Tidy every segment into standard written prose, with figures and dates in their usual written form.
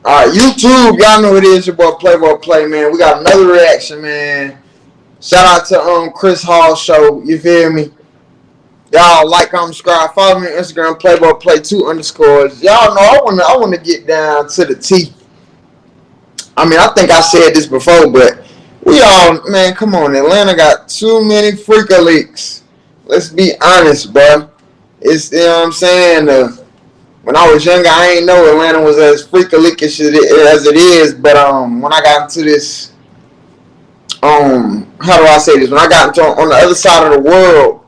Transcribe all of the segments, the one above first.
Alright, YouTube, y'all know who it is, your boy Playboy Play, man. We got another reaction, man. Shout out to Chris Hall show, you feel me? Y'all like, comment, subscribe, follow me on Instagram, Playboy Play 2 underscores. Y'all know I wanna get down to the T. I mean, I think I said this before, but we all, man, come on, Atlanta got too many freaker leaks. Let's be honest, bro. It's, you know what I'm saying? When I was younger, I ain't know Atlanta was as freakalikish as it is. But when I got into this, how do I say this? When I got into on the other side of the world,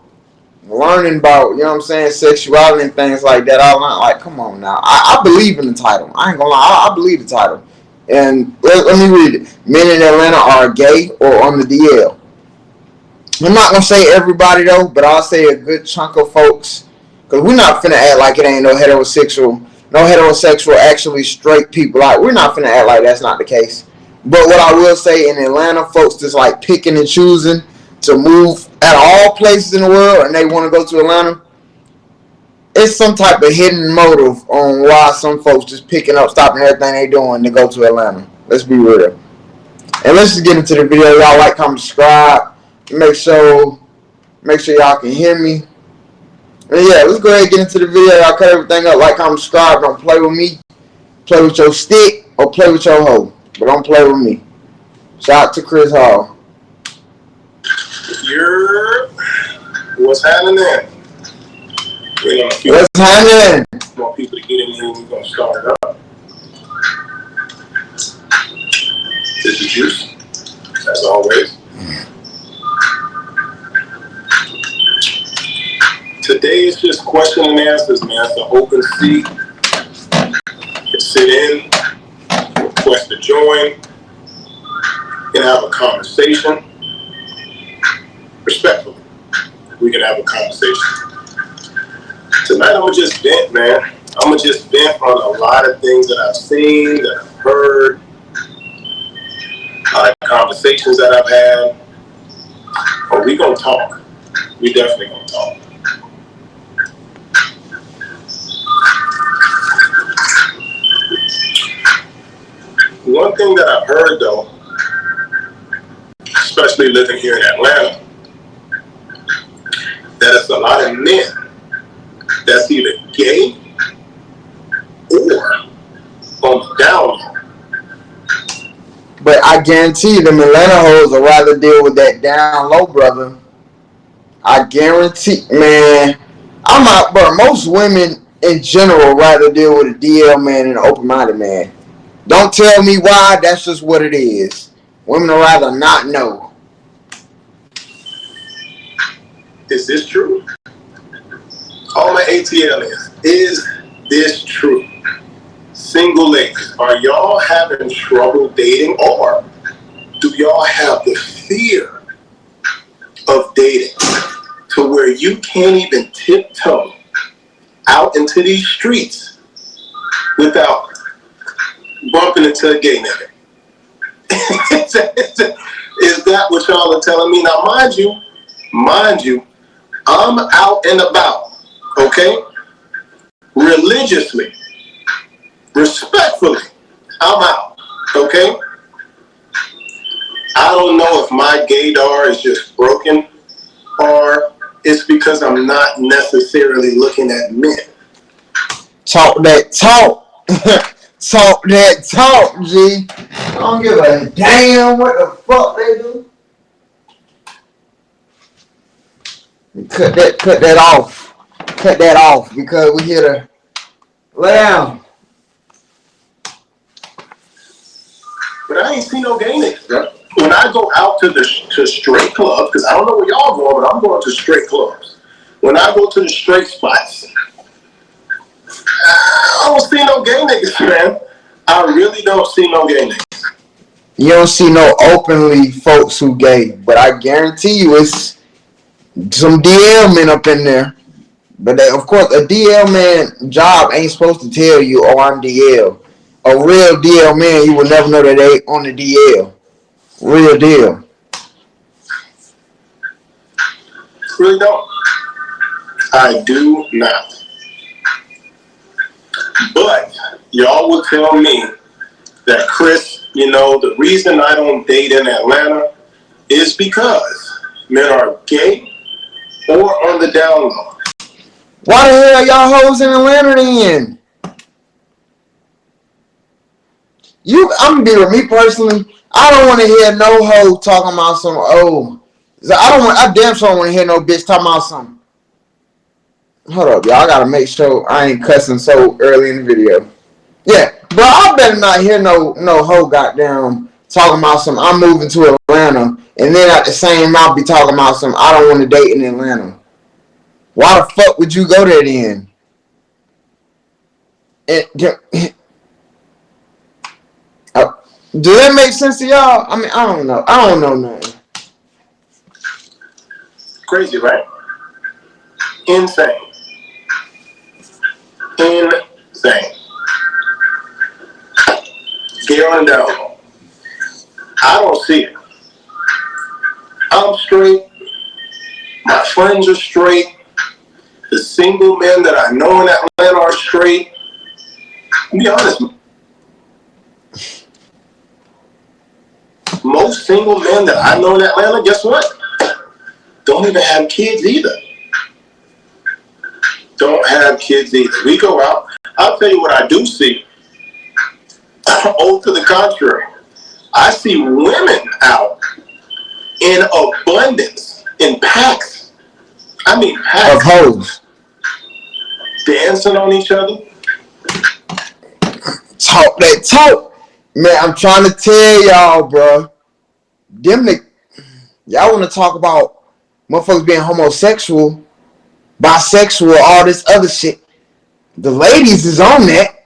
learning about, you know what I'm saying, sexuality and things like that, I learned, like, come on now. I believe in the title. I ain't gonna lie, I believe the title. And let me read it. Men in Atlanta are gay or on the DL. I'm not gonna say everybody though, but I'll say a good chunk of folks, because we're not finna act like it ain't no heterosexual, actually straight people. Like, we're not finna act like that's not the case. But what I will say, in Atlanta, folks just like picking and choosing to move at all places in the world, and they want to go to Atlanta. It's some type of hidden motive on why some folks just picking up, stopping everything they doing to go to Atlanta. Let's be real. And let's just get into the video. Y'all like, comment, subscribe. Make sure y'all can hear me. And yeah, let's go ahead and get into the video. Y'all cut everything up. Like, comment, subscribe. Don't play with me. Play with your stick or play with your hoe. But don't play with me. Shout out to Chris Hall. What's happening? What's happening? Want people to get in here. We're going to start it up. This is juice, as always. Today is just question and answers, man. It's an open seat. You can sit in, request to join, and have a conversation. Respectfully, we can have a conversation. Tonight, I'm going to just vent, man. I'm going to just vent on a lot of things that I've seen, that I've heard, conversations that I've had. But we going to talk. We definitely going to talk. One thing that I've heard, though, especially living here in Atlanta, that it's a lot of men that's either gay or on the down low. But I guarantee you, them Atlanta hoes will rather deal with that down low, brother. I guarantee, man. I'm out, bro. Most women in general rather deal with a DL man than an open-minded man. Don't tell me why. That's just what it is. Women would rather not know. Is this true? All my ATL is this true? Single ladies, are y'all having trouble dating, or do y'all have the fear of dating to where you can't even tiptoe out into these streets without bumping into a gay nigga? Is that what y'all are telling me? Now, mind you, I'm out and about, okay? Religiously, respectfully, I'm out, okay? I don't know if my gaydar is just broken or it's because I'm not necessarily looking at men. Talk that talk. Talk that talk, G. I don't give a damn what the fuck they do. Cut that off. Cut that off, because we here to lay down. But I ain't seen no gay niggas, bro. When I go out to straight clubs, because I don't know where y'all going, but I'm going to straight clubs. When I go to the straight spots, I don't see no gay niggas, man. I really don't see no gay niggas. You don't see no openly folks who gay, but I guarantee you it's some DL men up in there. But they, of course, a DL man job ain't supposed to tell you, oh, I'm DL. A real DL man, you will never know that they on the DL. Real deal. Really don't. I do not. But y'all will tell me that, Chris, the reason I don't date in Atlanta is because men are gay or on the down low. Why the hell y'all hoes in Atlanta then? I'm gonna be with me personally. I don't want to hear no hoe talking about some I damn sure don't want to hear no bitch talking about some. Hold up, y'all. I gotta make sure I ain't cussing so early in the video. Yeah, bro, I better not hear no hoe goddamn talking about some. I'm moving to Atlanta, and then at the same mouth be talking about some. I don't want to date in Atlanta. Why the fuck would you go there then? Does that make sense to y'all? I mean, I don't know. I don't know nothing. Crazy, right? Insane. Insane. Gay on down. I don't see it. I'm straight. My friends are straight. The single men that I know in Atlanta are straight. To be honest, most single men that I know in Atlanta, guess what? Don't even have kids either. Don't have kids either. We go out. I'll tell you what I do see. To the contrary, I see women out in abundance, in packs. I mean packs. Of hoes. Dancing on each other. Talk that talk. Man, I'm trying to tell y'all, bro. Y'all want to talk about motherfuckers being homosexual, bisexual, all this other shit. The ladies is on that.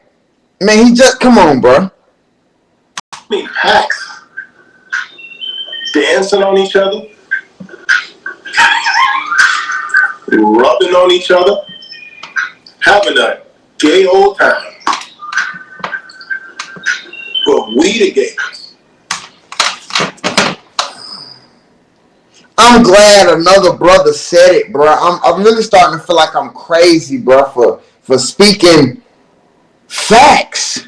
Man, come on, bro. I mean, packs. Dancing on each other. Rubbing on each other. Having a gay old time. But we the gays. I'm glad another brother said it, bro. I'm really starting to feel like I'm crazy, bro, for speaking facts.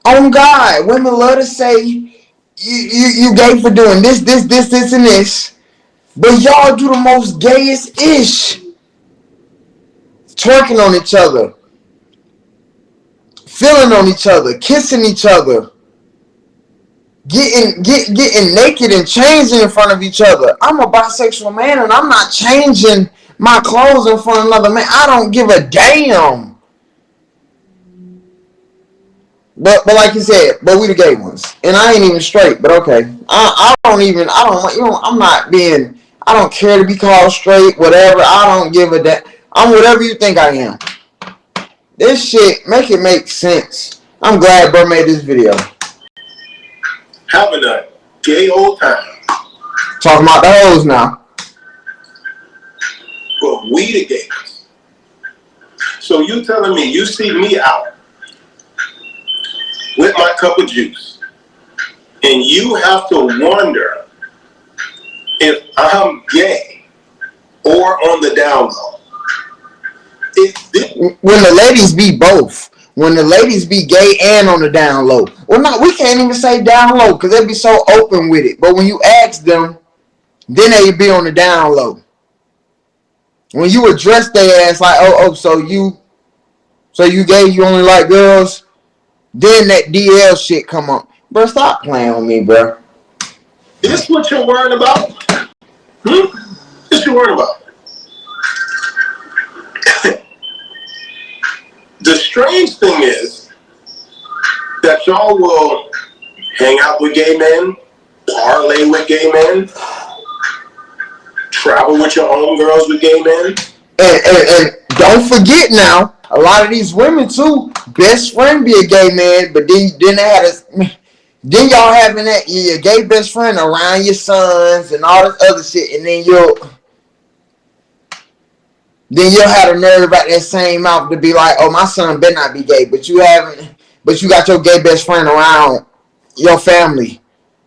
On God, women love to say you gay for doing this, and this, but y'all do the most gayest ish. Twerking on each other, feeling on each other, kissing each other, getting naked and changing in front of each other. I'm a bisexual man and I'm not changing my clothes in front of another man. I don't give a damn. But like you said, but we the gay ones, and I ain't even straight. But okay, I don't care to be called straight, whatever. I don't give a damn. I'm whatever you think I am. This shit make sense. I'm glad bro made this video. Having a gay old time. Talking about the hoes now. But we the gays. So you telling me you see me out with my cup of juice, and you have to wonder if I'm gay or on the down low. When the ladies be both. When the ladies be gay and on the down low. Well, no, we can't even say down low because they be so open with it. But when you ask them, then they be on the down low. When you address their ass like, so you gay, you only like girls, then that DL shit come up. Bro, stop playing with me, bro. This what you're worried about? This you're worried about? The strange thing is that y'all will hang out with gay men, parlay with gay men, travel with your own girls with gay men. And don't forget now, a lot of these women too, best friend be a gay man, but then y'all having that your gay best friend around your sons and all this other shit, and then you'll have the nerve at that same mouth to be like, oh, my son better not be gay, but you got your gay best friend around your family.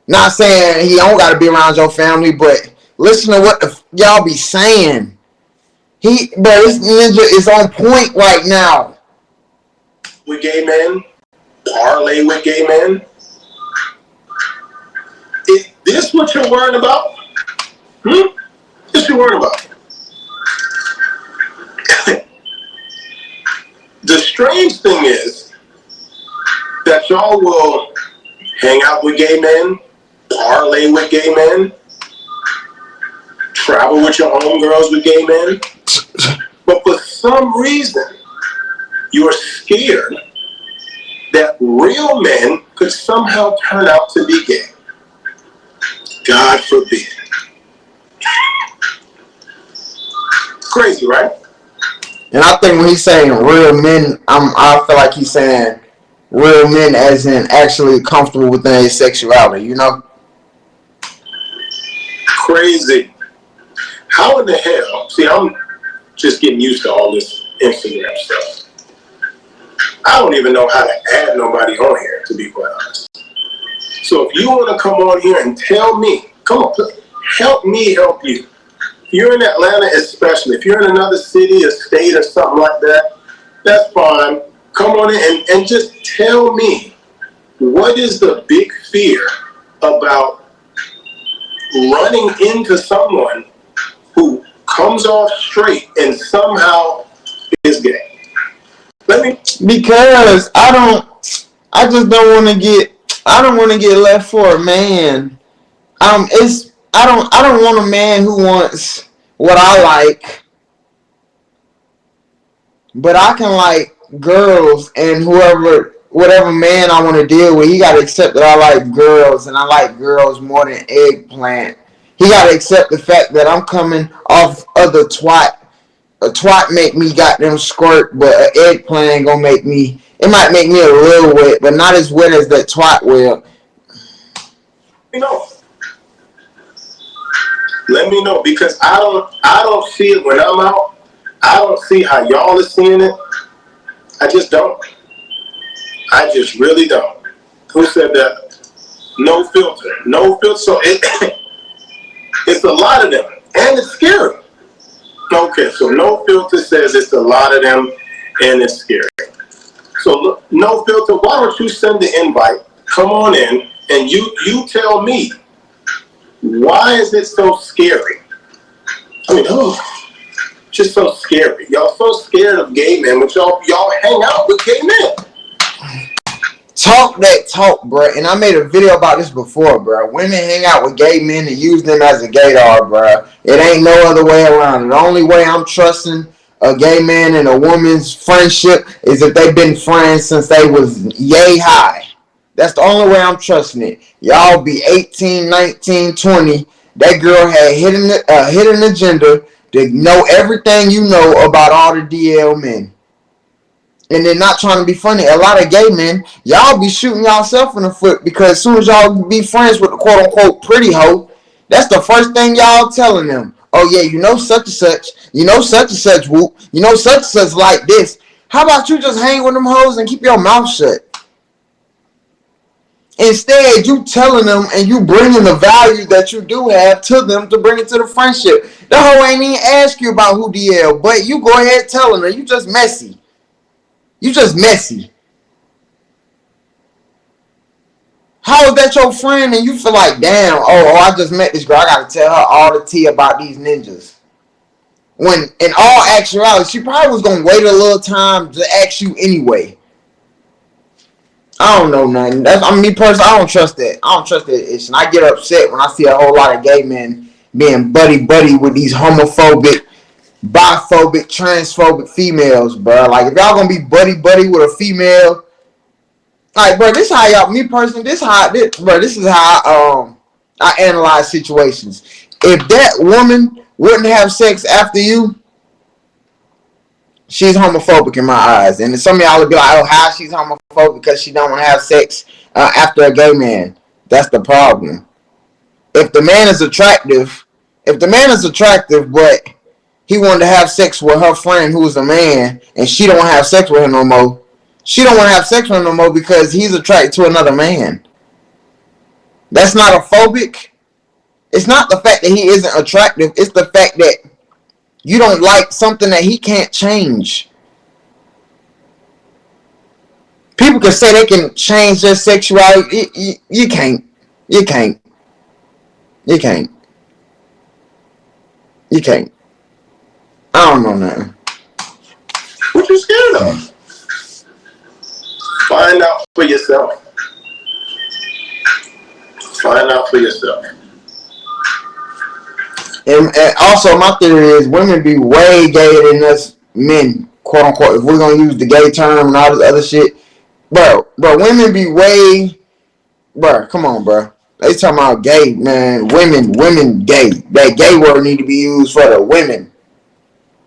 Not saying he don't gotta be around your family, but listen to what y'all be saying. This ninja is on point right now. With gay men, parlay with gay men? Is this what you're worried about? What you worried about? The strange thing is that y'all will hang out with gay men, parlay with gay men, travel with your homegirls with gay men, but for some reason, you're scared that real men could somehow turn out to be gay. God forbid. Crazy, right? And I think when he's saying real men, I feel like he's saying real men as in actually comfortable within their sexuality, you know? Crazy. How in the hell? See, I'm just getting used to all this Instagram stuff. I don't even know how to add nobody on here, to be quite honest. So if you want to come on here and tell me, come on, help me help you. If you're in Atlanta especially, if you're in another city, a state, or something like that, that's fine. Come on in and just tell me, what is the big fear about running into someone who comes off straight and somehow is gay? Because I don't want to get left for a man. I don't want a man who wants what I like, but I can like girls and whatever man I want to deal with, he got to accept that I like girls and I like girls more than eggplant. He got to accept the fact that I'm coming off of the twat. A twat make me goddamn squirt, but an eggplant ain't gonna make me. It might make me a little wet, but not as wet as that twat will. Let me know, because I don't see it when I'm out. I don't see how y'all are seeing it. I just don't. I just really don't. Who said that? No filter. No filter. So it's a lot of them, and it's scary. Okay, so no filter says it's a lot of them, and it's scary. So look, no filter. Why don't you send the invite? Come on in, and you tell me, why is it so scary? I mean, just so scary. Y'all so scared of gay men, but y'all hang out with gay men. Talk that talk, bro. And I made a video about this before, bro. Women hang out with gay men and use them as a gaydar, bro. It ain't no other way around it. The only way I'm trusting a gay man and a woman's friendship is if they've been friends since they was yay high. That's the only way I'm trusting it. Y'all be 18, 19, 20. That girl had hidden agenda to know everything you know about all the DL men. And they're not trying to be funny. A lot of gay men, y'all be shooting yourself in the foot because as soon as y'all be friends with the quote unquote pretty hoe, that's the first thing y'all telling them. Oh yeah, you know such and such, you know such and such whoop, you know such and such like this. How about you just hang with them hoes and keep your mouth shut? Instead, you telling them and you bringing the value that you do have to them to bring it to the friendship. The hoe ain't even ask you about who DL, but you go ahead telling her. You just messy. You just messy. How is that your friend and you feel like, damn, I just met this girl. I got to tell her all the tea about these ninjas. When in all actuality, she probably was going to wait a little time to ask you anyway. I don't know nothing. That's me personally. I don't trust that. I don't trust that ish. And I get upset when I see a whole lot of gay men being buddy with these homophobic, biphobic, transphobic females, bro. Like if y'all gonna be buddy with a female, like bro, this is how y'all. Me personally, this is how I analyze situations. If that woman wouldn't have sex after you, she's homophobic in my eyes. And some of y'all would be like, oh, how she's homophobic because she don't want to have sex after a gay man. That's the problem. If the man is attractive, but he wanted to have sex with her friend who's a man and she don't want to have sex with him no more, she don't want to have sex with him no more because he's attracted to another man. That's not a phobic. It's not the fact that he isn't attractive. It's the fact that you don't like something that he can't change. People can say they can change their sexuality. You can't. You can't. You can't. You can't. I don't know nothing. What you scared of? Find out for yourself. Find out for yourself. And also, my theory is women be way gayer than us men, quote unquote. If we're gonna use the gay term and all this other shit, bro, women be way, bro. Come on, bro. They talking about gay, man. Women, gay. That gay word need to be used for the women.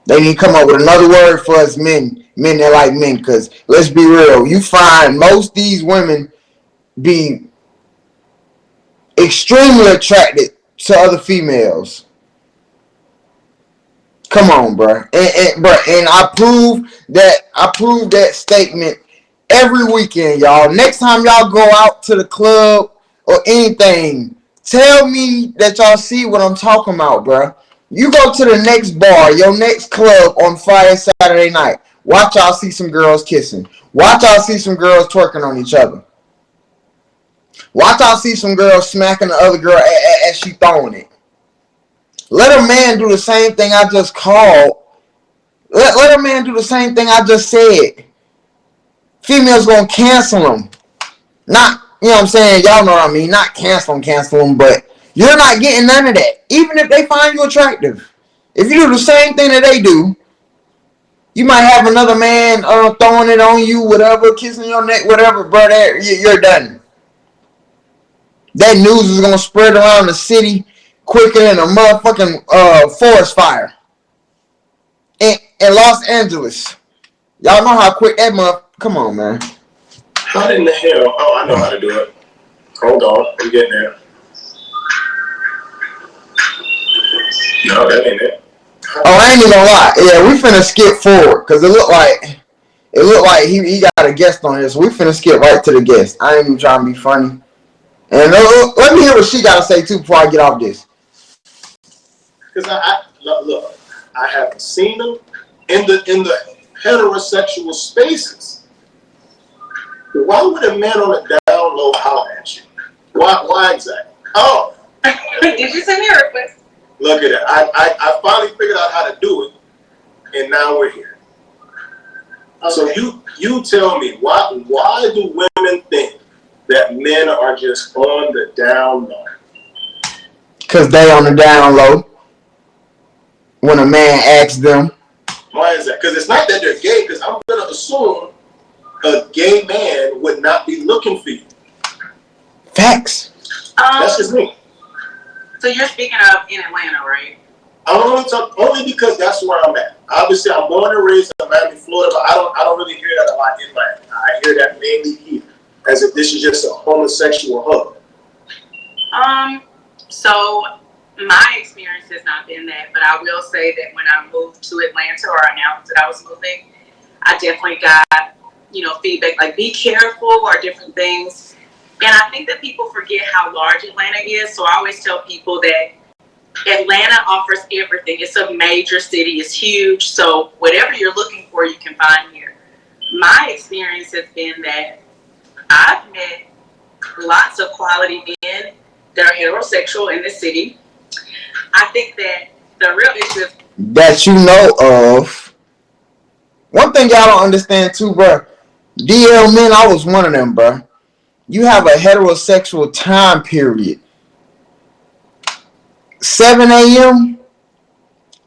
They need to come up with another word for us men that like men. Cause let's be real, you find most these women be extremely attracted to other females. Come on, bro. And I prove that statement every weekend, y'all. Next time y'all go out to the club or anything, tell me that y'all see what I'm talking about, bro. You go to the next bar, your next club on Friday, Saturday night. Watch y'all see some girls kissing. Watch y'all see some girls twerking on each other. Watch y'all see some girls smacking the other girl as she throwing it. Let a man do the same thing I just called. Let a man do the same thing I just said. Females gonna cancel them. Not, you know what I'm saying? Y'all know what I mean. Not cancel them, but you're not getting none of that. Even if they find you attractive. If you do the same thing that they do, you might have another man throwing it on you, whatever, kissing your neck, whatever, bro. You're done. That news is gonna spread around the city quicker than a motherfucking forest fire. In Los Angeles. Y'all know how quick that come on, man. How in the hell? Oh, I know how to do it. Hold on, I'm getting there. No, that ain't it. Oh, I ain't even gonna lie. Yeah, we finna skip forward because it looked like he got a guest on here, so we finna skip right to the guest. I ain't even trying to be funny. And let me hear what she gotta say too before I get off this. Because I look, I haven't seen them in the heterosexual spaces. Why would a man on the down low holler at you? Why exactly? Oh, did you send me a request? Look at it. I finally figured out how to do it, and now we're here. Okay. So you tell me why do women think that men are just on the down low? Because they on the down low. When a man asks them. Why is that? Because it's not that they're gay, because I'm going to assume a gay man would not be looking for you. Facts. That's just me. So you're speaking of in Atlanta, right? I'm only because that's where I'm at. Obviously, I'm born and raised in Miami, Florida, but I don't really hear that a lot in Miami. I hear that mainly here, as if this is just a homosexual hub. So my experience has not been that, but I will say that when I moved to Atlanta or announced that I was moving, I definitely got, feedback like be careful or different things. And I think that people forget how large Atlanta is. So I always tell people that Atlanta offers everything. It's a major city. It's huge. So whatever you're looking for, you can find here. My experience has been that I've met lots of quality men that are heterosexual in the city. I think that the real issue is that you know of. One thing y'all don't understand too, bro. DL men, I was one of them, bro. You have a heterosexual time period. 7 a.m.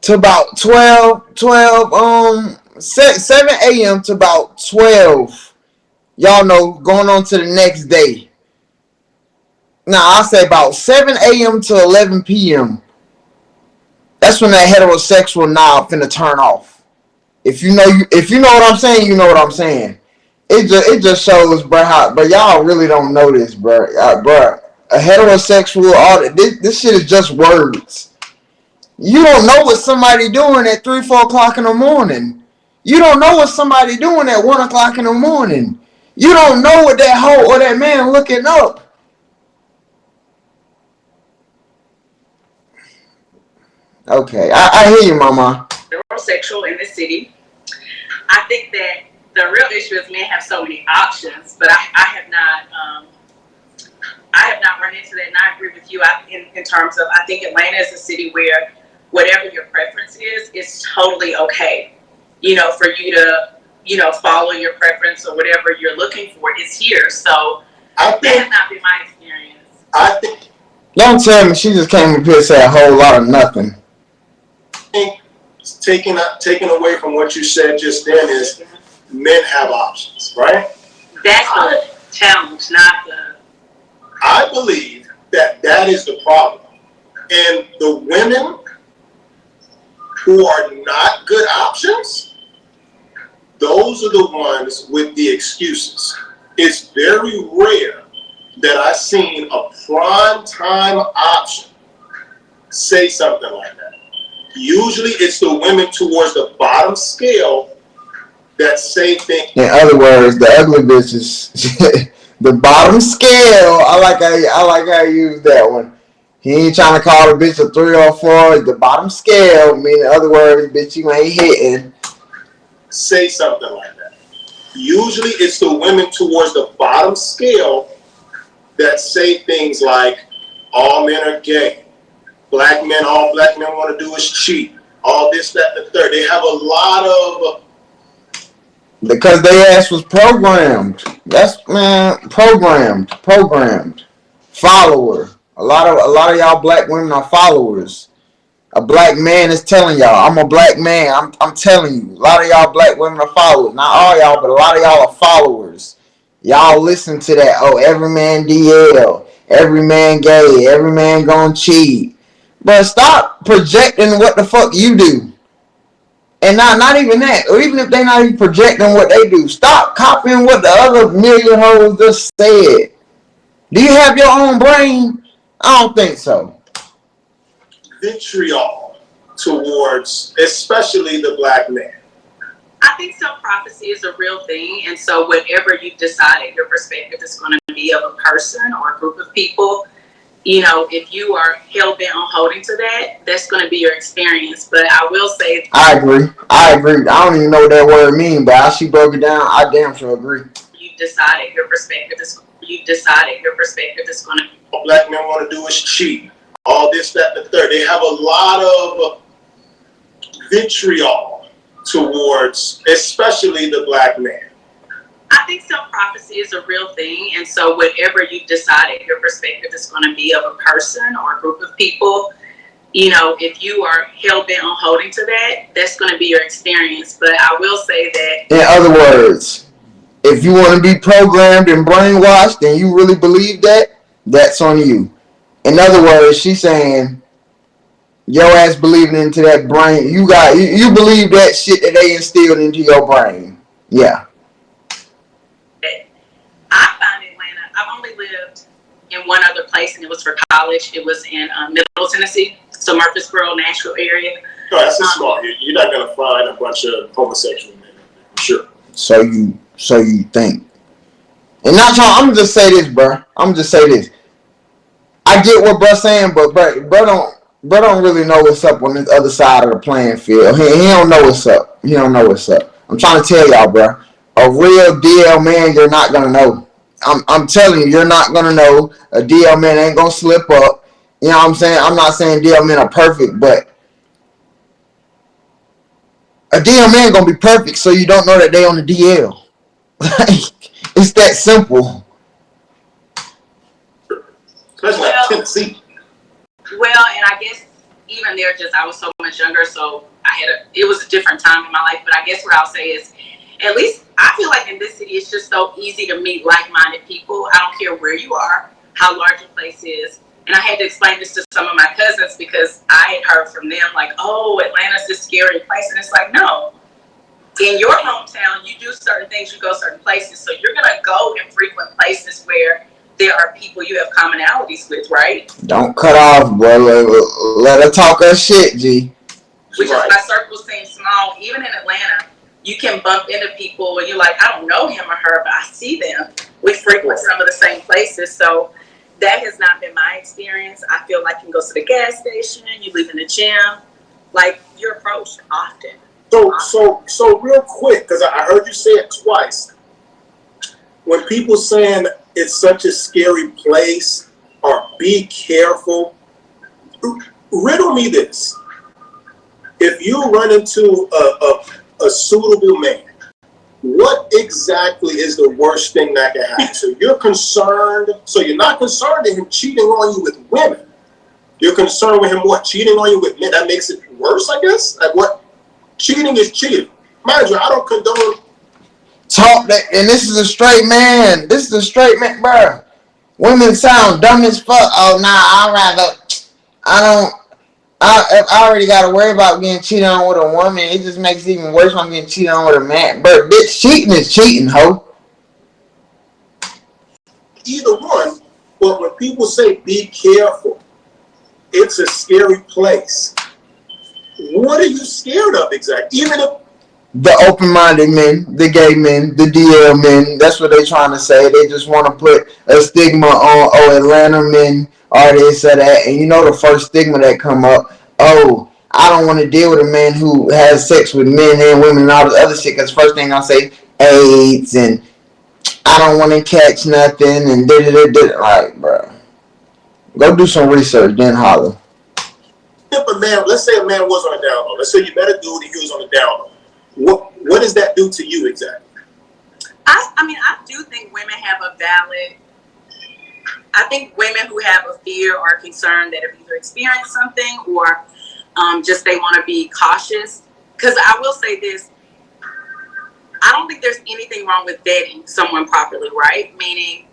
to about 7 a.m. to about 12. Y'all know, going on to the next day. Now, I say about 7 a.m. to 11 p.m. That's when that heterosexual knob finna turn off. If you know what I'm saying, you know what I'm saying. It just shows, bro, but y'all really don't know this, bro. A heterosexual, this shit is just words. You don't know what somebody doing at 3, 4 o'clock in the morning. You don't know what somebody doing at 1 o'clock in the morning. You don't know what that hoe or that man looking up. Okay, I hear you, mama. heterosexual in the city. I think that the real issue is men have so many options, but I have not. I have not run into that, and I agree with you. In terms of, I think Atlanta is a city where whatever your preference is, it's totally okay. For you to, follow your preference or whatever you're looking for is here. So that has not been my experience. I think. Don't tell me she just came up here and said a whole lot of nothing. Taking away from what you said just then is men have options, right? That's the challenge, not the. I believe that is the problem. And the women who are not good options, those are the ones with the excuses. It's very rare that I've seen a prime time option say something like that. Usually it's the women towards the bottom scale that say things. In other words, the ugly bitches. The bottom scale. I like how you use that one. He ain't trying to call a bitch a 3 or 4. The bottom scale, meaning in other words, bitch, you ain't hitting. Say something like that. Usually it's the women towards the bottom scale that say things like, all men are gay. All black men want to do is cheat. All this, that, and the third. They have a lot of. Because their ass was programmed. That's, man, programmed. Follower. A lot of y'all black women are followers. A black man is telling y'all, I'm a black man. I'm telling you. A lot of y'all black women are followers. Not all y'all, but a lot of y'all are followers. Y'all listen to that. Oh, every man DL. Every man gay. Every man gonna cheat. But stop projecting what the fuck you do. And not even that, or even if they're not even projecting what they do, stop copying what the other million hoes just said. Do you have your own brain? I don't think so. Vitriol towards, especially the black man. I think self-prophecy is a real thing, and so whatever you've decided your perspective is going to be of a person or a group of people, if you are hell-bent on holding to that, that's going to be your experience. But I will say, I agree. I don't even know what that word means, but as she broke it down, I damn sure agree. You've decided your perspective is going to. All black men want to do is cheat. All this, that, and the third. They have a lot of vitriol towards, especially the black man. I think self-prophecy is a real thing, and so whatever you've decided your perspective is going to be of a person or a group of people, if you are hell-bent on holding to that, that's going to be your experience. But I will say that. In other words, if you want to be programmed and brainwashed and you really believe that, that's on you. In other words, she's saying your ass believing into that brain. You believe that shit that they instilled into your brain. Yeah. I find Atlanta. I've only lived in one other place, and it was for college. It was in Middle Tennessee, so Murfreesboro, Nashville area. No, that's a small. You're not gonna find a bunch of homosexual men. I'm sure. So you think? And not trying. I'm gonna just say this, bro. I get what bro's saying, but bro don't really know what's up on this other side of the playing field. He don't know what's up. I'm trying to tell y'all, bro. A real DL man, you're not gonna know. I'm telling you, you're not gonna know. A DL man ain't gonna slip up. You know what I'm saying? I'm not saying DL men are perfect, but a DL man gonna be perfect, so you don't know that they on the DL. It's that simple. Especially like Tennessee. Well, and I guess even there, I was so much younger, so it was a different time in my life. But I guess what I'll say is, at least I feel like in this city, it's just so easy to meet like-minded people. I don't care where you are, how large a place is. And I had to explain this to some of my cousins because I had heard from them like, oh, Atlanta's this scary place. And it's like, no. In your hometown, you do certain things, you go certain places. So you're going to go and frequent places where there are people you have commonalities with, right? Don't cut off, bro. Let her talk her shit, G. Which is my circle seems small. Even in Atlanta, you can bump into people and you're like, I don't know him or her, but I see them. We frequent some of the same places. So that has not been my experience. I feel like you can go to the gas station, you leave in the gym, like you're approached often. So real quick, because I heard you say it twice. When people saying it's such a scary place or be careful, riddle me this. If you run into a suitable man, what exactly is the worst thing that can happen? So you're concerned, so you're not concerned with him cheating on you with women. You're concerned with him what? Cheating on you with men? That makes it worse, I guess? Like what? Cheating is cheating. Mind you, I don't condone. Talk that, and this is a straight man. This is a straight man, bro. Women sound dumb as fuck. Oh, nah, I already got to worry about getting cheated on with a woman. It just makes it even worse when I'm getting cheated on with a man. But bitch, cheating is cheating, ho. Either one, but when people say be careful, it's a scary place. What are you scared of exactly? Even if the open-minded men, the gay men, the DL men, that's what they're trying to say. They just want to put a stigma on, Atlanta men or this or that. And you know the first stigma that come up, I don't want to deal with a man who has sex with men and women and all this other shit, because first thing I'll say, AIDS, and I don't want to catch nothing, and da-da-da-da. Like, bro, go do some research, then holler. if a man, let's say a man was on a down low. Let's say you met a dude and he was on a down low. What does that do to you exactly? I mean, I do think women have a valid. I think women who have a fear or concern that have either experienced something or just they want to be cautious. Because I will say this, I don't think there's anything wrong with vetting someone properly, right? Meaning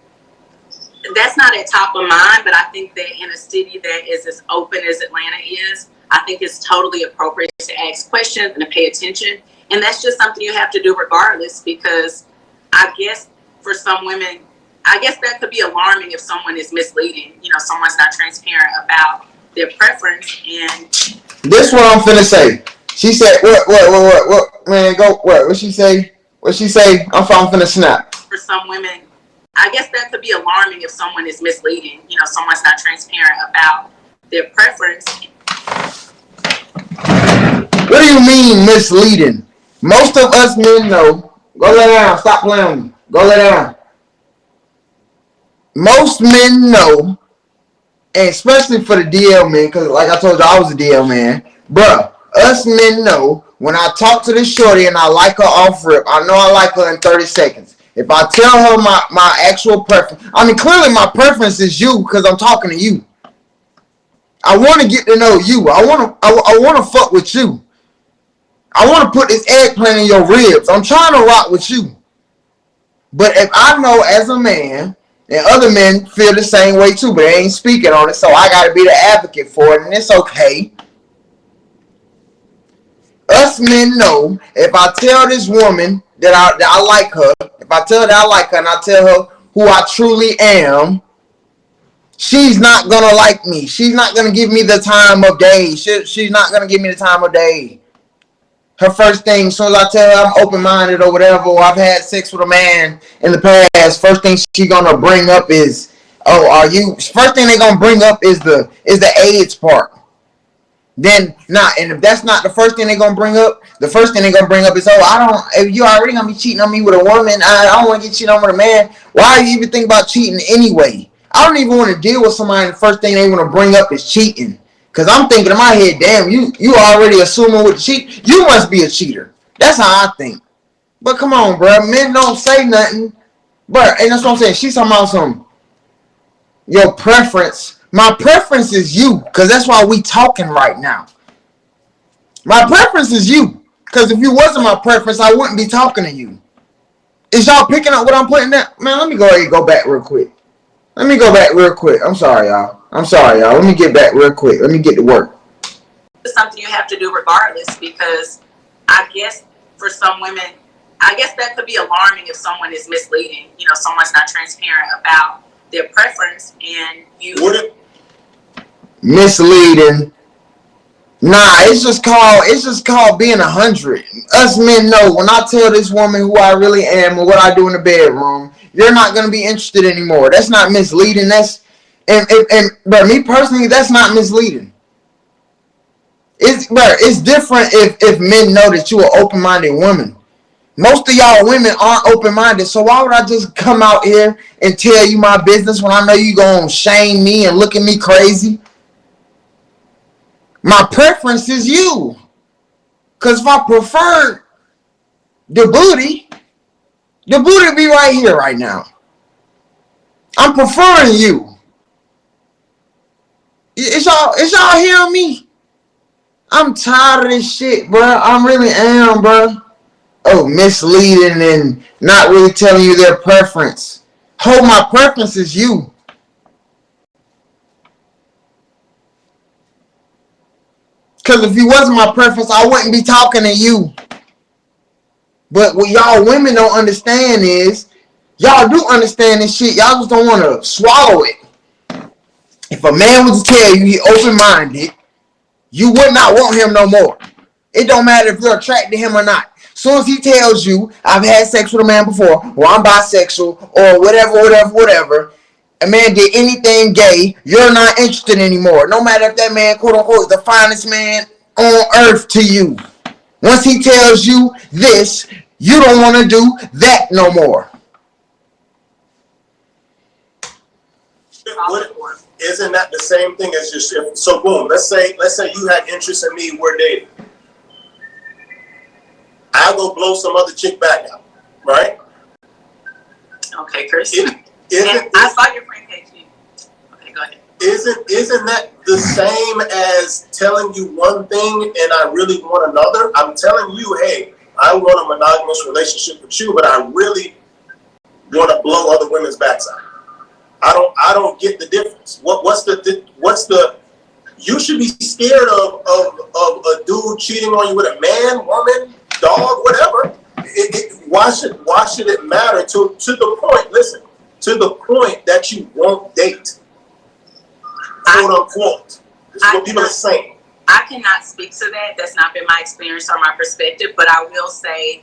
that's not at top of mind, but I think that in a city that is as open as Atlanta is, I think it's totally appropriate to ask questions and to pay attention. And that's just something you have to do regardless, because I guess for some women, I guess that could be alarming if someone is misleading. You know, someone's not transparent about their preference. And this what I'm finna say. She said, what, man, go, what she say? What she say? I'm finna snap. For some women, I guess that could be alarming if someone is misleading. You know, someone's not transparent about their preference. What do you mean misleading? Most of us men know. Go lay down. Stop playing with me. Go lay down. Most men know, and especially for the DL men, because like I told you, I was a DL man. Bruh, us men know when I talk to this shorty and I like her off rip, I know I like her in 30 seconds. If I tell her my actual preference, I mean, clearly my preference is you because I'm talking to you. I want to get to know you. I want to fuck with you. I want to put this eggplant in your ribs. I'm trying to rock with you. But if I know as a man, and other men feel the same way too, but they ain't speaking on it, so I got to be the advocate for it, and it's okay. Us men know if I tell this woman that I like her, if I tell her that I like her and I tell her who I truly am, she's not going to like me. She's not going to give me the time of day. She's not going to give me the time of day. Her first thing, as soon as I tell her I'm open-minded or whatever, or I've had sex with a man in the past, first thing she gonna bring up is, are you? First thing they gonna bring up is the AIDS part. Then and if that's not the first thing they gonna bring up, the first thing they gonna bring up is, if you already gonna be cheating on me with a woman, I don't want to get cheated on with a man. Why are you even think about cheating anyway? I don't even want to deal with somebody and the first thing they want to bring up is cheating. Because I'm thinking in my head, damn, you already assuming with the cheat. You must be a cheater. That's how I think. But come on, bro. Men don't say nothing. But, and that's what I'm saying. She's talking about your preference. My preference is you. Because that's why we talking right now. My preference is you. Because if you wasn't my preference, I wouldn't be talking to you. Is y'all picking up what I'm putting down? Man, let me go ahead and go back real quick. I'm sorry, y'all. Let me get back real quick. Let me get to work. It's something you have to do regardless, because I guess for some women, I guess that could be alarming if someone is misleading. You know, someone's not transparent about their preference and you. Misleading. Nah, it's just called being 100. Us men know when I tell this woman who I really am and what I do in the bedroom, you're not gonna be interested anymore. That's not misleading. But me personally, that's not misleading. It's different if men know that you are open-minded woman. Most of y'all women aren't open-minded, so why would I just come out here and tell you my business when I know you gonna shame me and look at me crazy? My preference is you. Because if I preferred the booty be right here right now. I'm preferring you. Is y'all hearing me? I'm tired of this shit, bro. I really am, bro. Oh, misleading and not really telling you their preference. My preference is you. Because if you wasn't my preference, I wouldn't be talking to you. But what y'all women don't understand is, y'all do understand this shit. Y'all just don't want to swallow it. If a man was to tell you he open-minded, you would not want him no more. It don't matter if you're attracted to him or not. As soon as he tells you, I've had sex with a man before, or I'm bisexual, or whatever, a man did anything gay, you're not interested anymore. No matter if that man, quote unquote, is the finest man on earth to you. Once he tells you this, you don't want to do that no more. Isn't that the same thing as your shift? So boom, let's say you had interest in me, we're dating. I'll go blow some other chick back out, right? Okay, Chris. I saw your friend KG. Okay, go ahead. Isn't that the same as telling you one thing and I really want another? I'm telling you, hey, I want a monogamous relationship with you, but I really want to blow other women's backs out. I don't get the difference. What's the you should be scared of a dude cheating on you with a man, woman, dog, whatever. Why should it matter to the point? Listen, to the point that you won't date, quote unquote. This is what people are saying. I cannot speak to that. That's not been my experience or my perspective. But I will say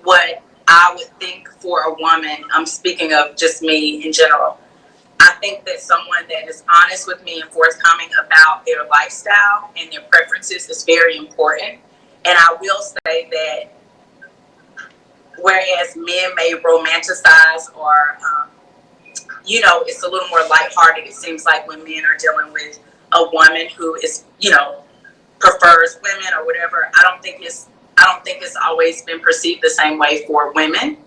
what I would think for a woman. I'm speaking of just me in general. I think that someone that is honest with me and forthcoming about their lifestyle and their preferences is very important. And I will say that whereas men may romanticize or, it's a little more lighthearted, it seems like when men are dealing with a woman who is, prefers women or whatever, I don't think it's always been perceived the same way for women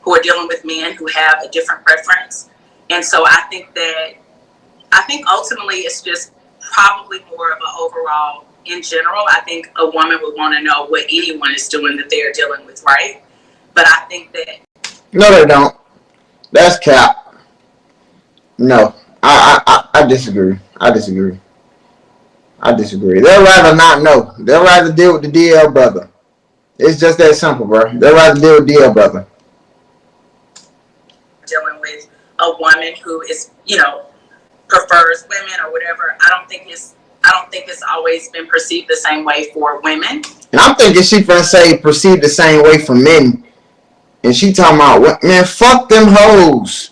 who are dealing with men who have a different preference. And so I think ultimately it's just probably more of an overall, in general, I think a woman would want to know what anyone is doing that they're dealing with, right? But I think that... No, they don't. That's cap. No, I disagree. I disagree. They'd rather not know. They'd rather deal with the DL brother. It's just that simple, bro. They'd rather deal with DL brother. Dealing with a woman who is, prefers women or whatever, I don't think it's always been perceived the same way for women. And I'm thinking she finna say perceived the same way for men. And she talking about, what, man, fuck them hoes.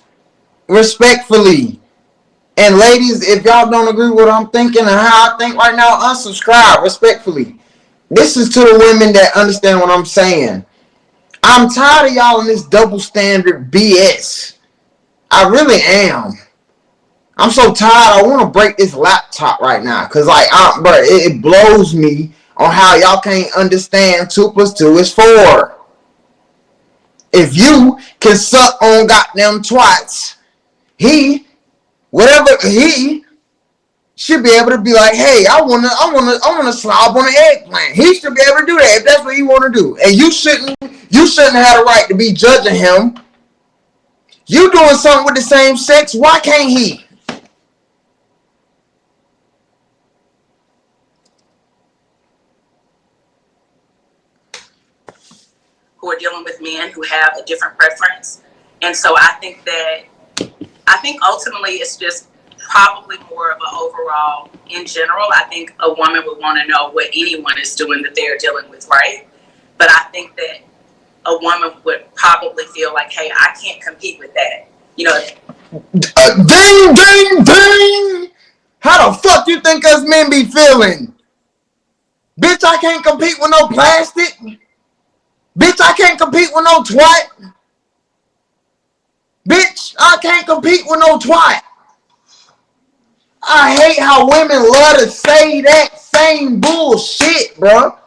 Respectfully. And ladies, if y'all don't agree with what I'm thinking and how I think right now, unsubscribe. Respectfully. This is to the women that understand what I'm saying. I'm tired of y'all in this double standard BS. I really am. I'm so tired. I want to break this laptop right now. Because, it blows me on how y'all can't understand 2 + 2 is 4. If you can suck on goddamn twats, he should be able to be like, hey, I wanna slob on an eggplant. He should be able to do that if that's what he wanna do. And you shouldn't have a right to be judging him. You doing something with the same sex, why can't he? Who are dealing with men who have a different preference. And so I think ultimately it's just probably more of an overall, in general, I think a woman would want to know what anyone is doing that they're dealing with, right? But I think that a woman would probably feel like, hey, I can't compete with that. Ding! How the fuck you think us men be feeling? Bitch, I can't compete with no plastic. Bitch, I can't compete with no twat. Bitch, I can't compete with no twat. I hate how women love to say that same bullshit, bro.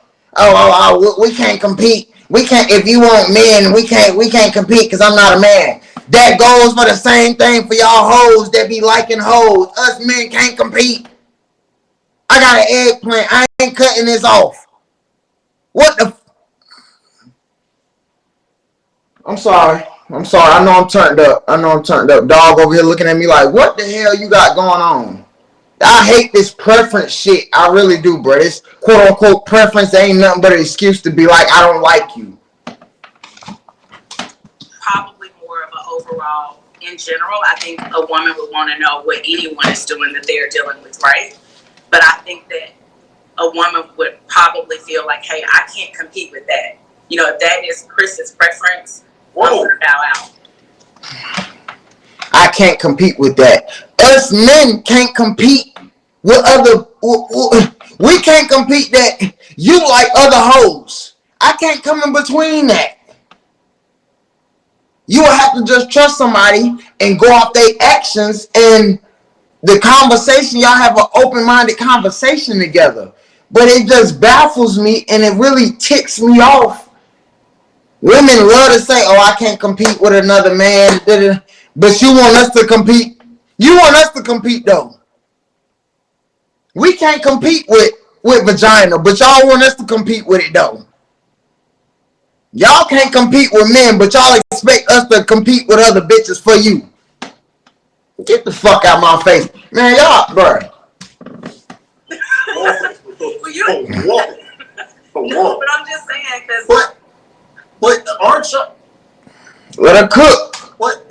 We can't compete. We can't. If you want men, we can't compete because I'm not a man. That goes for the same thing for y'all hoes that be liking hoes. Us men can't compete. I got an eggplant. I ain't cutting this off. What the? I'm sorry. I know I'm turned up. Dog over here looking at me like, what the hell you got going on? I hate this preference shit. I really do, bro. This quote unquote preference ain't nothing but an excuse to be like, I don't like you. Probably more of an overall, in general, I think a woman would want to know what anyone is doing that they're dealing with, right? But I think that a woman would probably feel like, hey, I can't compete with that. You know, if that is Chris's preference, I'm going to bow out. I can't compete with that. Us men can't compete with other. We can't compete that you like other hoes. I can't come in between that. You will have to just trust somebody and go off their actions and the conversation. Y'all have an open-minded conversation together. But it just baffles me and it really ticks me off. Women love to say, oh, I can't compete with another man. But you want us to compete. You want us to compete, though. We can't compete with vagina, but y'all want us to compete with it, though. Y'all can't compete with men, but y'all expect us to compete with other bitches for you. Get the fuck out of my face. Man, y'all, bro. No, but I'm just saying, because... But aren't you... Let her cook. What?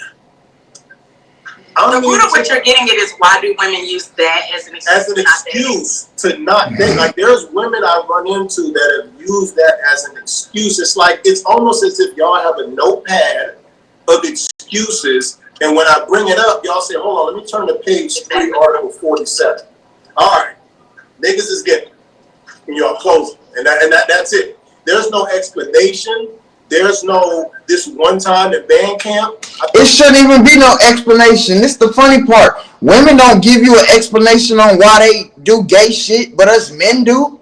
The root of what you're getting at is why do women use that as an excuse to not date? Like, there's women I run into that have used that as an excuse. It's like, it's almost as if y'all have a notepad of excuses, and when I bring it up, y'all say, hold on, let me turn to page 3, article 47. All right, niggas is getting, and y'all closing, and that's it. There's no explanation. There's no this one time at band camp. It shouldn't even be no explanation. This is the funny part. Women don't give you an explanation on why they do gay shit, but us men do.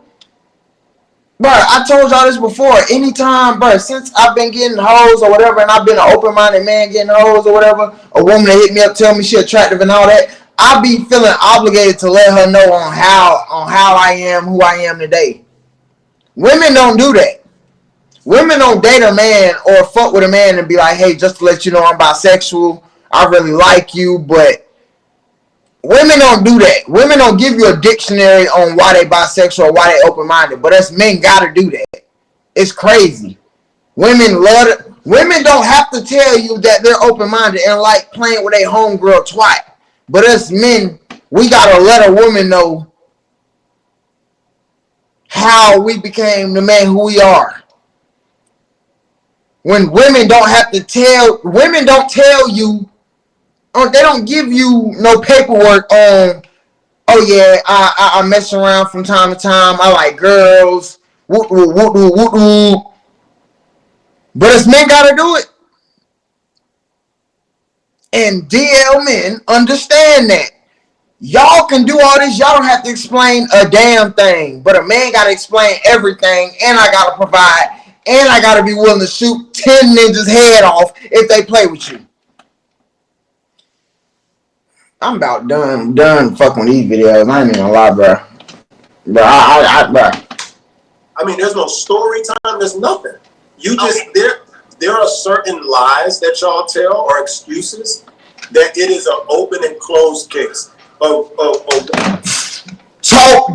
Bro, I told y'all this before. Anytime, bro, since I've been getting hoes or whatever, and I've been an open-minded man getting hoes or whatever, a woman that hit me up, tell me she attractive and all that, I be feeling obligated to let her know on how I am, who I am today. Women don't do that. Women don't date a man or fuck with a man and be like, hey, just to let you know I'm bisexual. I really like you, but women don't do that. Women don't give you a dictionary on why they bisexual or why they open-minded, but us men gotta do that. It's crazy. Women don't have to tell you that they're open-minded and like playing with a homegirl twat. But us men, we gotta let a woman know how we became the man who we are. When women don't tell you, they don't give you no paperwork on, oh yeah, I mess around from time to time, I like girls, woo woo woo woo woo woo. But us men gotta do it. And DL men understand that. Y'all can do all this, y'all don't have to explain a damn thing. But a man gotta explain everything, and I gotta provide. And I gotta be willing to shoot 10 ninjas' head off if they play with you. I'm about done fucking with these videos. I ain't even gonna lie, bro. Bro, I mean, there's no story time. There's nothing. You just there are certain lies that y'all tell or excuses that it is an open and closed case. Talk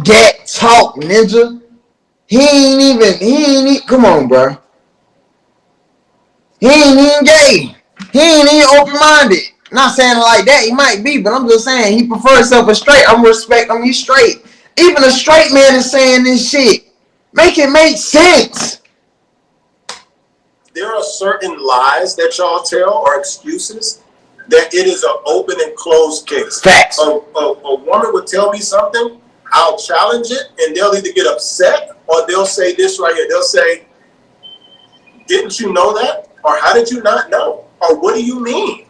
that talk, ninja. He ain't come on, bro. He ain't even gay. He ain't even open-minded. Not saying it like that. He might be, but I'm just saying he prefers himself as straight. I'm respect him. He's straight. Even a straight man is saying this shit. Make it make sense. There are certain lies that y'all tell or excuses that it is an open and closed case. Facts. A woman would tell me something, I'll challenge it, and they'll either get upset Or they'll say this right here. They'll say, didn't you know that? Or how did you not know? Or what do you mean?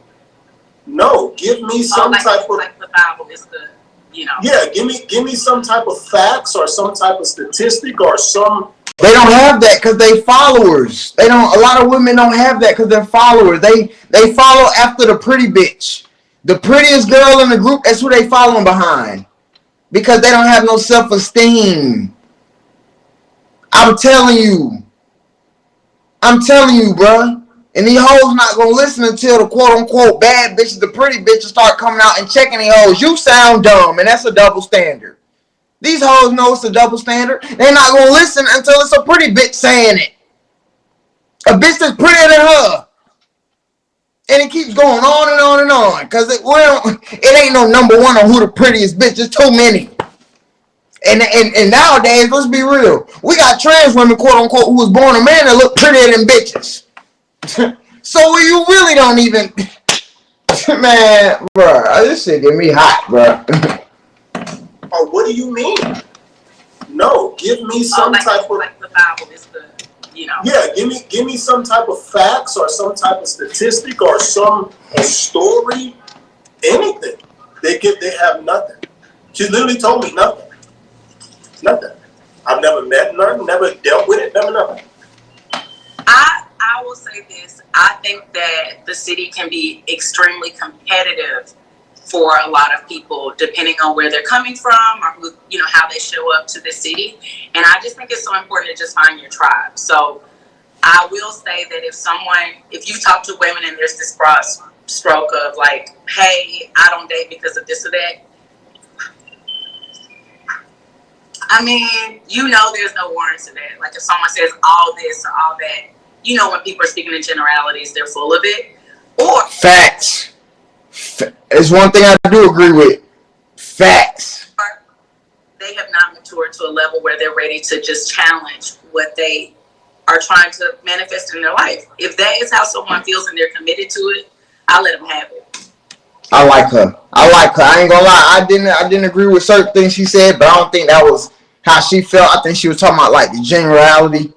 No, give me some type of, like the Bible is the, Yeah, give me some type of facts or some type of statistic or some. They don't have that because they followers. They don't. A lot of women don't have that because they're followers. They follow after the pretty bitch, the prettiest girl in the group. That's who they following behind because they don't have no self-esteem. I'm telling you, bruh. And these hoes not gonna listen until the quote-unquote bad bitches, the pretty bitches, start coming out and checking these hoes. You sound dumb, and that's a double standard. These hoes know it's a double standard. They're not gonna listen until it's a pretty bitch saying it. A bitch that's prettier than her. And it keeps going on and on and on. Cause it ain't no number one on who the prettiest bitch. There's too many. And nowadays, let's be real. We got trans women, quote unquote, who was born a man that look prettier than bitches. So you really don't even, man, bro. This shit get me hot, bro. Or what do you mean? No, give me some type of, like the Bible is the, Yeah, give me some type of facts or some type of statistic or a story, anything. They have nothing. She literally told me nothing. Nothing. I've never met none, never dealt with it, never nothing. I will say this. I think that the city can be extremely competitive for a lot of people, depending on where they're coming from or who, how they show up to the city. And I just think it's so important to just find your tribe. So I will say that if you talk to women and there's this broad stroke of like, hey, I don't date because of this or that. I mean, there's no warrant to that. Like if someone says all this or all that, when people are speaking in generalities, they're full of it. Or facts. It's one thing I do agree with. Facts. They have not matured to a level where they're ready to just challenge what they are trying to manifest in their life. If that is how someone feels and they're committed to it, I'll let them have it. I like her. I ain't gonna lie. I didn't agree with certain things she said, but I don't think that was how she felt. I think she was talking about like the generality.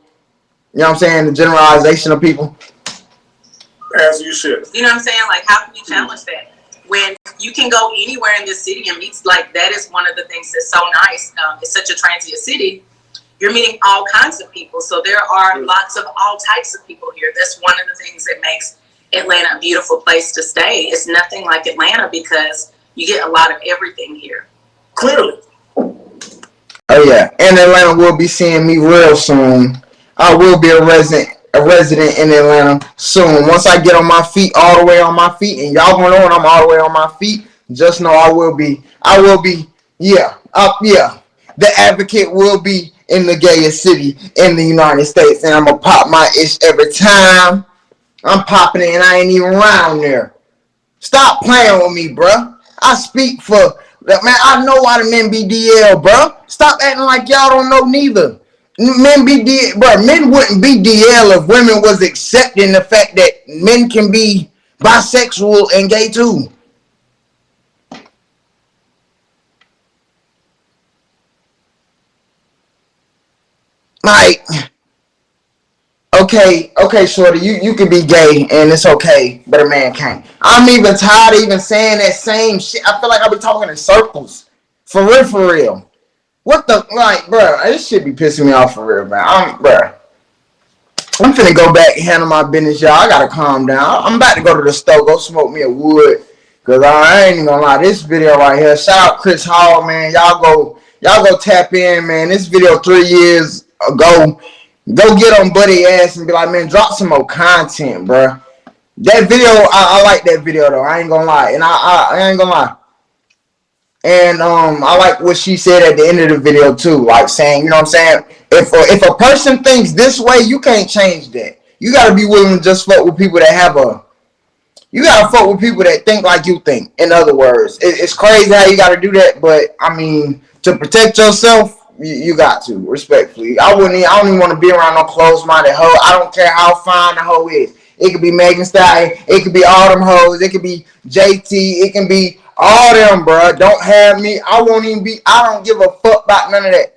You know what I'm saying? The generalization of people. As you should. You know what I'm saying? Like, how can you challenge that? When you can go anywhere in this city and meet, like, that is one of the things that's so nice. It's such a transient city. You're meeting all kinds of people. So there are lots of all types of people here. That's one of the things that makes Atlanta a beautiful place to stay. It's nothing like Atlanta because you get a lot of everything here. Clearly. Oh, yeah. And Atlanta will be seeing me real soon. I will be a resident in Atlanta soon. Once I get on my feet, all the way on my feet, and y'all gonna know when I'm all the way on my feet, just know I will be, yeah. The advocate will be in the gayest city in the United States, and I'm gonna pop my ish every time. I'm popping it, and I ain't even around there. Stop playing with me, bruh. I speak for, man, I know why the men be DL, bruh. Stop acting like y'all don't know neither. Men wouldn't be DL if women was accepting the fact that men can be bisexual and gay too. Like, okay, shorty, you can be gay and it's okay, but a man can't. I'm even tired of even saying that same shit. I feel like I be talking in circles. For real. What the, like, bro, this shit be pissing me off for real, man. I'm finna go back and handle my business, y'all. I gotta calm down. I'm about to go to the store, go smoke me a wood. Cause I ain't even gonna lie, this video right here, shout out Chris Hall, man. Y'all go tap in, man. This video 3 years ago. Go get on Buddy ass and be like, man, drop some more content, bro. That video, I like that video though. I ain't gonna lie. And I ain't gonna lie. And I like what she said at the end of the video too, like saying, you know what I'm saying? If a person thinks this way, you can't change that. You gotta be willing to just fuck with people that you gotta fuck with people that think like you think. In other words, it's crazy how you gotta do that, but I mean, to protect yourself, you got to, respectfully. I don't even want to be around no closed-minded hoe. I don't care how fine the hoe is. It could be Megan Stallion. It could be all them hoes. It could be JT. It can be all them, bro. Don't have me. I don't give a fuck about none of that.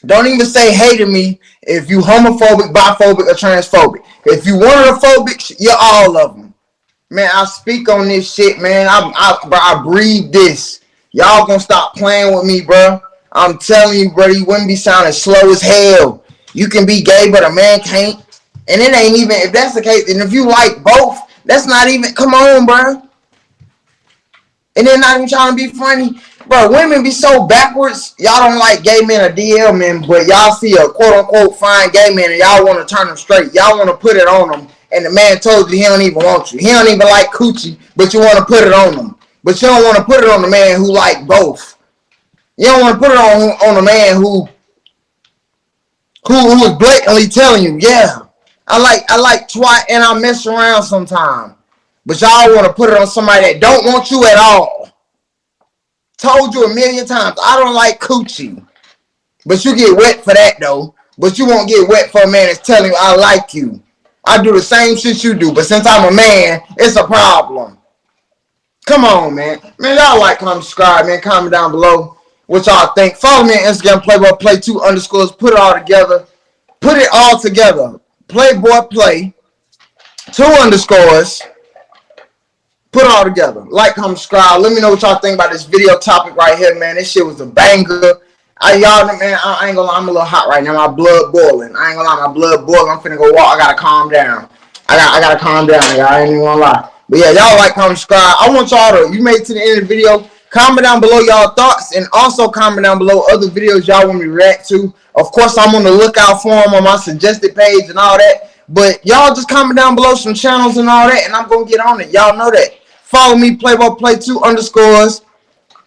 Don't even say hey to me if you homophobic, biphobic, or transphobic. If you one of the phobics, you're all of them. Man, I speak on this shit, man. I breathe this. Y'all gonna stop playing with me, bro. I'm telling you, bro, you wouldn't be sounding slow as hell. You can be gay, but a man can't. And it ain't even, if that's the case, and if you like both, that's not even, come on, bro. And they're not even trying to be funny. Bro, women be so backwards. Y'all don't like gay men or DL men, but y'all see a quote-unquote fine gay man and y'all want to turn them straight. Y'all want to put it on them. And the man told you he don't even want you. He don't even like coochie, but you want to put it on them. But you don't want to put it on the man who like both. You don't want to put it on a man who is blatantly telling you, yeah, I like twat and I mess around sometimes. But y'all want to put it on somebody that don't want you at all. Told you a million times, I don't like coochie. But you get wet for that though. But you won't get wet for a man that's telling you I like you. I do the same shit you do, but since I'm a man, it's a problem. Come on, man. Man, y'all like, comment, subscribe, man. Comment down below what y'all think. Follow me on Instagram, Playboy2_. Put it all together. Put it all together. Playboy Play 2_. Put it all together. Like, comment, subscribe. Let me know what y'all think about this video topic right here, man. This shit was a banger. Y'all, man, I ain't gonna lie. I'm a little hot right now. My blood boiling. I ain't gonna lie. My blood boiling. I'm finna go walk. I gotta calm down. I gotta calm down, y'all. I ain't even gonna lie. But yeah, y'all like, comment, subscribe. I want y'all to, you made it to the end of the video. Comment down below y'all thoughts. And also comment down below other videos y'all want me to react to. Of course, I'm on the lookout for them on my suggested page and all that. But y'all just comment down below some channels and all that. And I'm gonna get on it. Y'all know that. Follow me, Playboy Play 2_.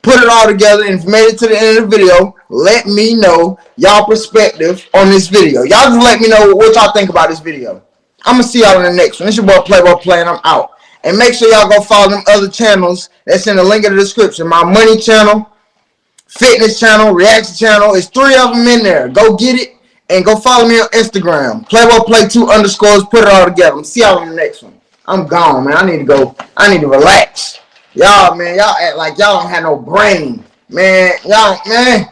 Put it all together, and if you made it to the end of the video, let me know y'all perspective on this video. Y'all just let me know what y'all think about this video. I'm going to see y'all in the next one. This your boy Playboy Play, and I'm out. And make sure y'all go follow them other channels that's in the link in the description. My money channel, fitness channel, reaction channel. It's 3 of them in there. Go get it, and go follow me on Instagram. Playboy Play 2_. Put it all together. I'm see y'all in the next one. I'm gone, man. I need to go. I need to relax. Y'all, man, y'all act like y'all don't have no brain. Man, y'all, man.